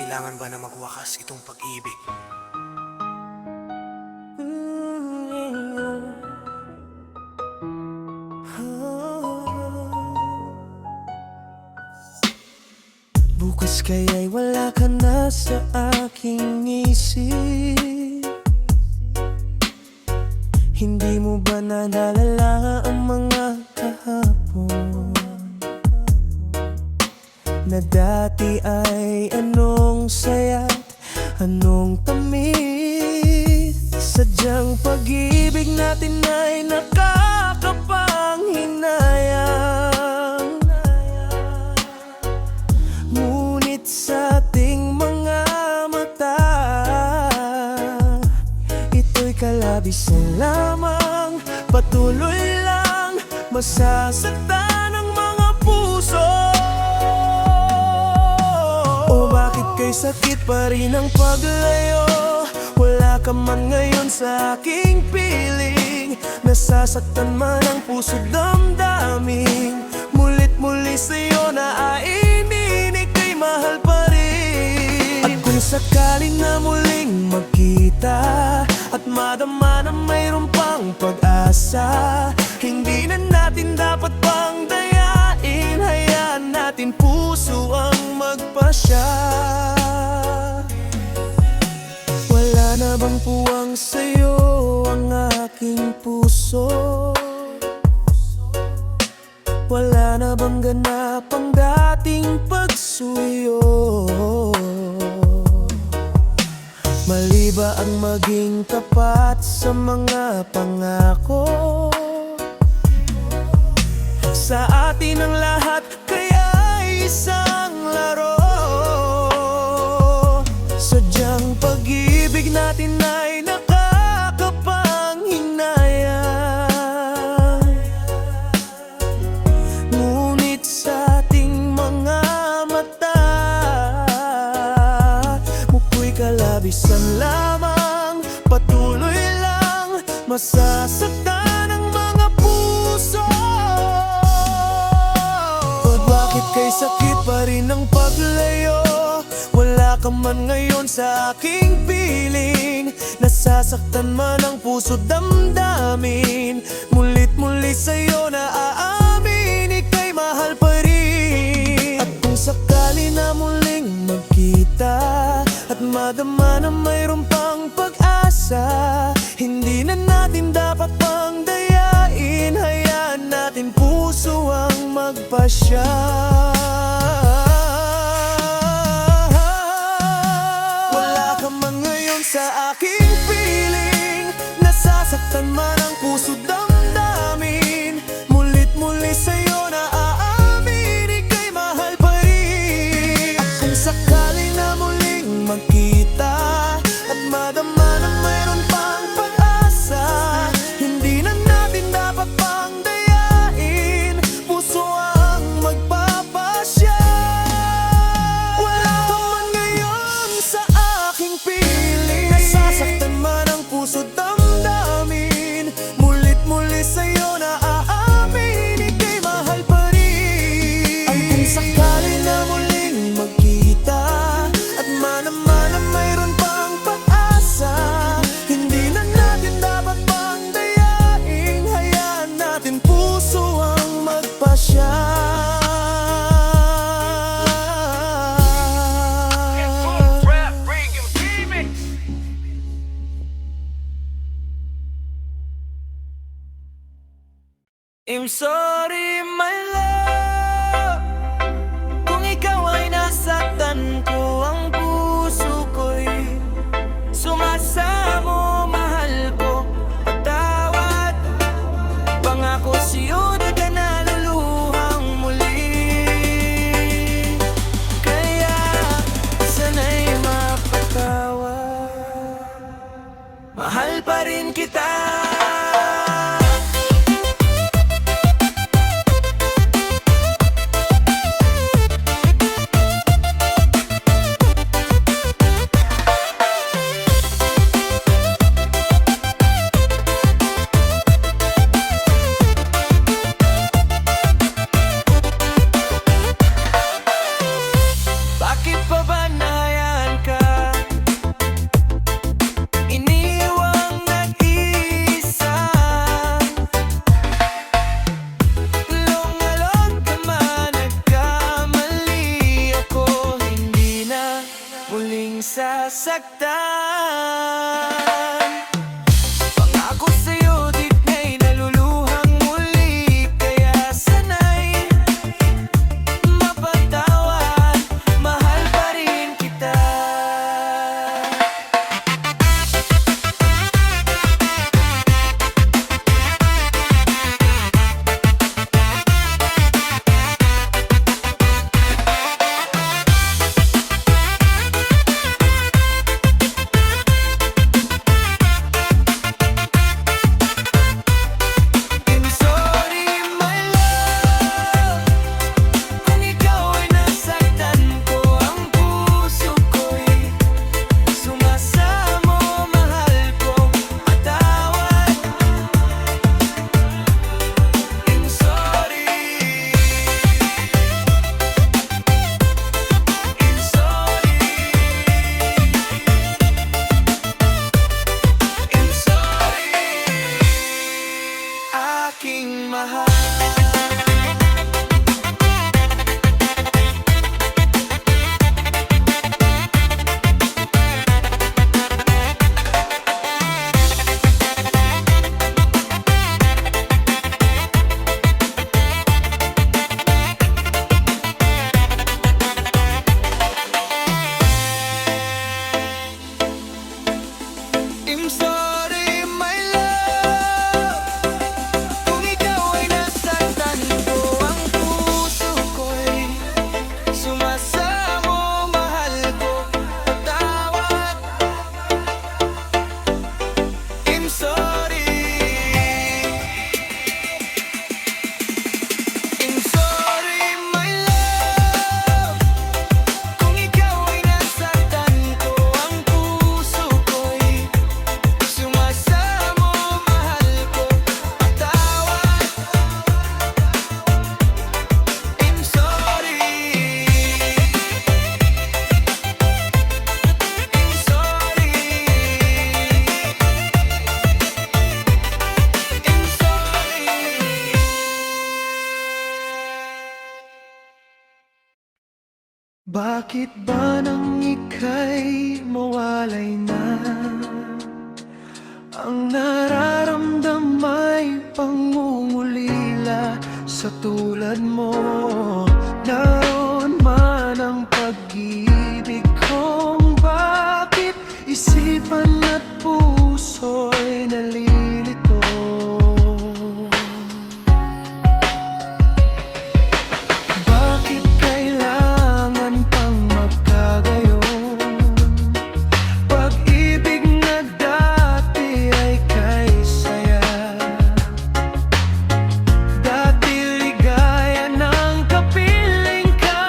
Kailangan ba na magwakas itong pag-ibig? Bukas kaya'y wala ka na sa aking isip. Hindi mo ba naalala ang mga kahapon na dati ay anong saya't anong tamis? Sadyang pag-ibig natin ay nakakapanghinayang, ngunit sa ating mga mata ito'y kalabisan lamang. Patuloy lang masasaktan ang mga puso. O bakit kay sakit pa rin ang paglayo? Wala ka man ngayon sa aking piling. Nasasaktan man ang puso damdamin. Mulit muli sa'yo na ainin, ika'y mahal pa rin. At kung sakali na muling magkita at madama na mayroon pang pag-asa, hindi na natin dapat pang dayain. Hayaan natin puso ang magpasya. Wala na bang puwang sa'yo ang aking puso? Wala na bang ganap ang dating pagsuyo? Mali ba ang maging tapat sa mga pangako? Sa atin ang lahat kaya'y isang laro. Sadyang pag-ibig natin ay nakakapanghinayang, ngunit sa ating mga mata muko'y kalabisan lamang. Patuloy lang masasaktan ang mga puso. At bakit kay sakit pa rin ang paglayo? Wala ka man ngayon sa aking piling. Nasasaktan man ang puso damdamin. Mulit muli sa'yo na aamin, ika'y mahal pa rin. At kung sakali na muling magkita at madama na mayroon pang pag-asa, hindi na natin dapat pang dayain. Hayaan natin puso ang magpasya. Sa aking piling, nasasaktan man ang puso damdamin. Mulit muli sa'yo na aamin, ika'y mahal pa rin. At kung sakali na muling magkita at madama na mayroon pang pag-asa, hindi na natin dapat pang dayain. Puso ang magpapasya. Wala ka man ngayon sa aking piling. Nasasaktan man ang puso damdamin. Mulit muli sa'yo na aamin, ika'y mahal pa rin. At kung sakali na muling magkita at madama na mayroon pang pag-asa, hindi na natin dapat pang dayain. Hayaan natin puso ang magpasya. I'm sorry my love, kung ikaw ay nasaktan ko, ang puso ko'y sumasamo. Mahal ko, patawad, pangako sa'yo di ka naluluhang muli. Kaya sana'y mapatawad, mahal pa rin kita. nasasaktan. Pangako sa'yo di na'y naluluhang muli, kaya sana'y mapatawad, mahal pa rin kita. Aking mahal. I'm sorry, my love. Kung ikaw ay nasaktan ko, ang puso ko'y sumasamo, mahal ko, patawad. I'm sorry. I'm sorry, my love. Kung ikaw ay nasaktan ko, ang puso ko'y sumasamo, mahal ko, patawad. I'm sorry. I'm sorry. I'm sorry. Bakit ba nang ika'y mawalay na? Ang nararamdamay pangungulila sa tulad mo. Naroon man ang pag-ibig kong bakit isipan at puso'y nalilito. Bakit kailangan pang magkagayon? Pag-ibig na dati ay kay saya, dati ligaya ng kapiling ka.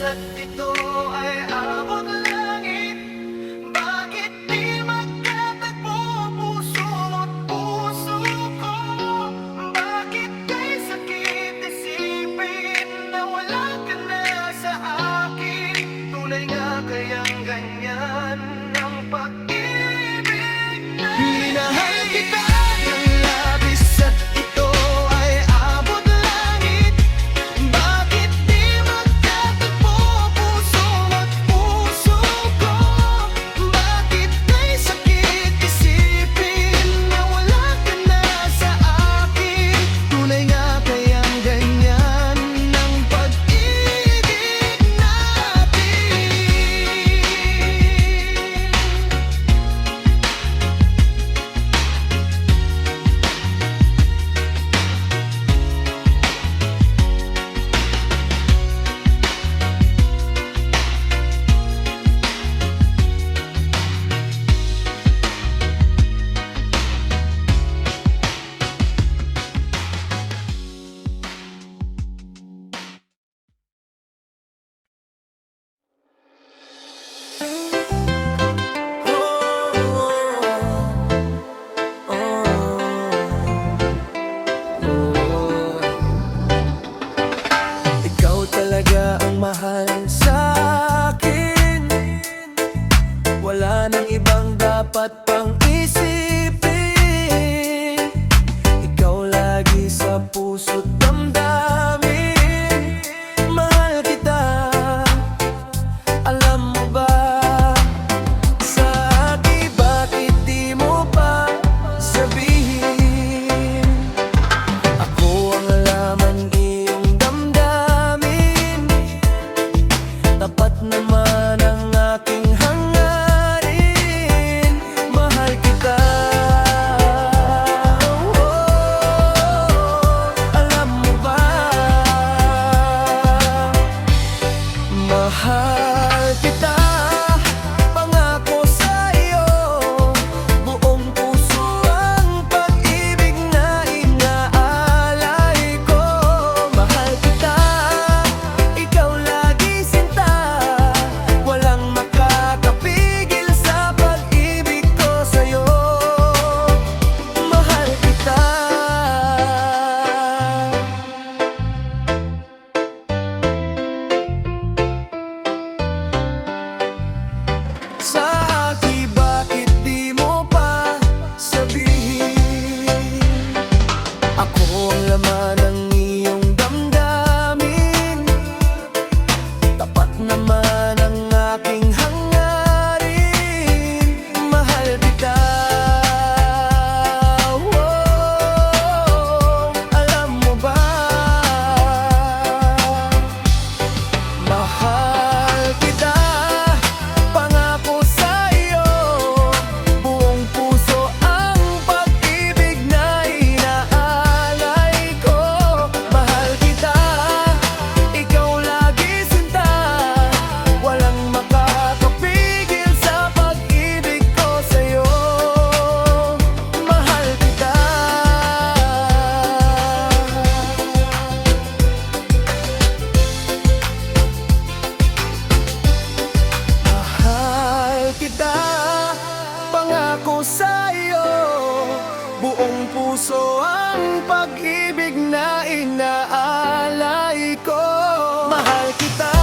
at ito ay abot langit. Bakit di magkatagpo puso at puso ko? Bakit kay sakit isipin na wala ka na sa akin? Tunay nga kayang ganyan ang pag-ibig na minahal kita ng labis at ito ay abot langit. Bakit di magkatagpo puso at puso ko? Bakit kay sakit isipin na wala ka na sa akin? Tunay nga kayang ganyan ang pag-ibig natin. Ikaw talaga ang mahal sa akin. Wala nang ibang dapat pang isipin. Ikaw lagi sa puso't damdamin. Mahal kita, alam mo ba? Sa akin bakit di mo pa sabihin? Ako ang laman iyong damdamin. Tapat naman ang aking hangarin. Mahal kita. Alam mo ba? Mahal kita. Pangako sa iyo. Buong puso ang pag-ibig na inaalay ko. Mahal kita. Ikaw lagi sinta. Walang makakapigil sa pag-ibig ko sa'yo. Mahal kita. Sa akin bakit di mo pa sabihin? Ako ang laman ng iyong damdamin. Tapat naman ang aking hangarin. Mahal kita. Alam mo ba? Mahal kita. Pangako sa iyo. Buong puso ang pag-ibig na inaalay ko. Mahal kita. Ikaw lagi sinta. Walang makakapigil sa pag-ibig ko sa'yo. Mahal kita. Mahal kita, pangako sa iyo. Buong puso ang pag-ibig na inaalay ko. Mahal kita,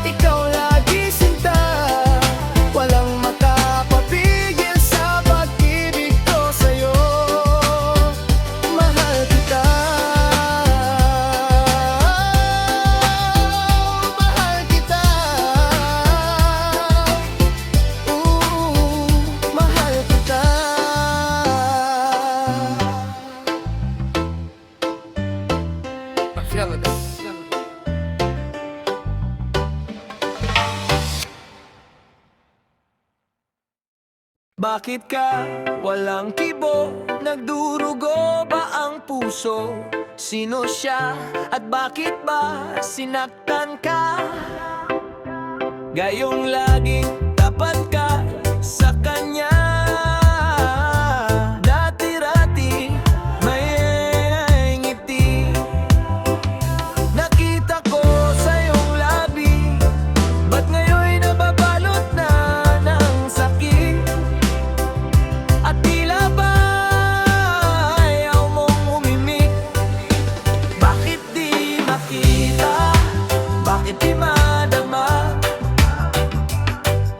ikaw lagi sinta. Walang makapapigil sa pag-ibig ko sa'yo. Mahal kita. Mahal kita. Mahal kita. Bakit ka walang kibo? Nagdurugo ba ang puso? Sino siya at bakit ba sinaktan ka? Gayong laging tapat ka sa kanya. Dati-rati may ngiti. Nakita ko sa iyong labi bakit di madama?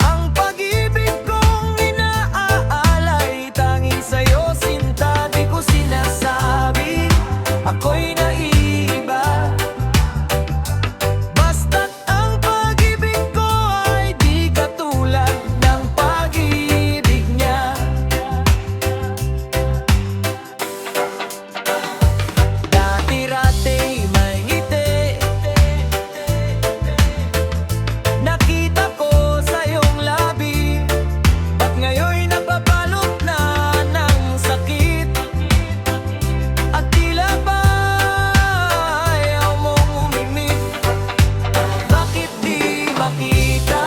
Ang pag-ibig kong inaalay, tanging sa'yo sinta, di ko sinasabi ako'y naiiba. Basta't ang pag-ibig ko ay di katulad ng pag-ibig niya. Dati-rati may ngiti, nakita ko sa iyong labi, at ngayon'y napabalot na ng sakit, at tila ba ayaw mong umimik. Bakit di makita?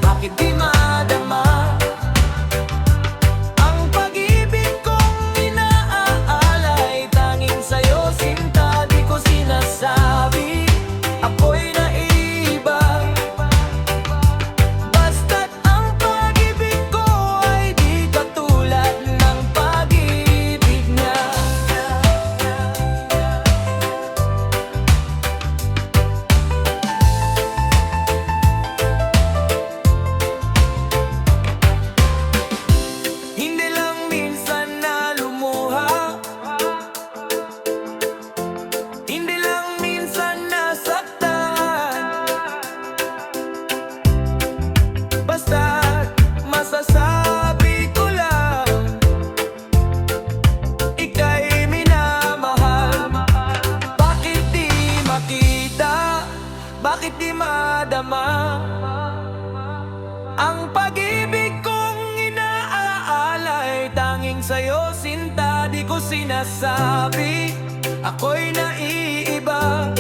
Bakit di madama? Ang pag-ibig kong inaalay, tanging sa'yo sinta, di ko sinasabi ako'y naiiba. Basta't ang pag-ibig ko ay di katulad ng pag-ibig niya. Hindi lang minsan na lumuha, hindi lang minsan nasaktan, basta't masasabi ko lang, ika'y minamahal. Bakit di makita? Bakit di madama? Ang pag-ibig kong inaalay, tanging sa'yo sinta, di ko sinasabi ako'y naiiba.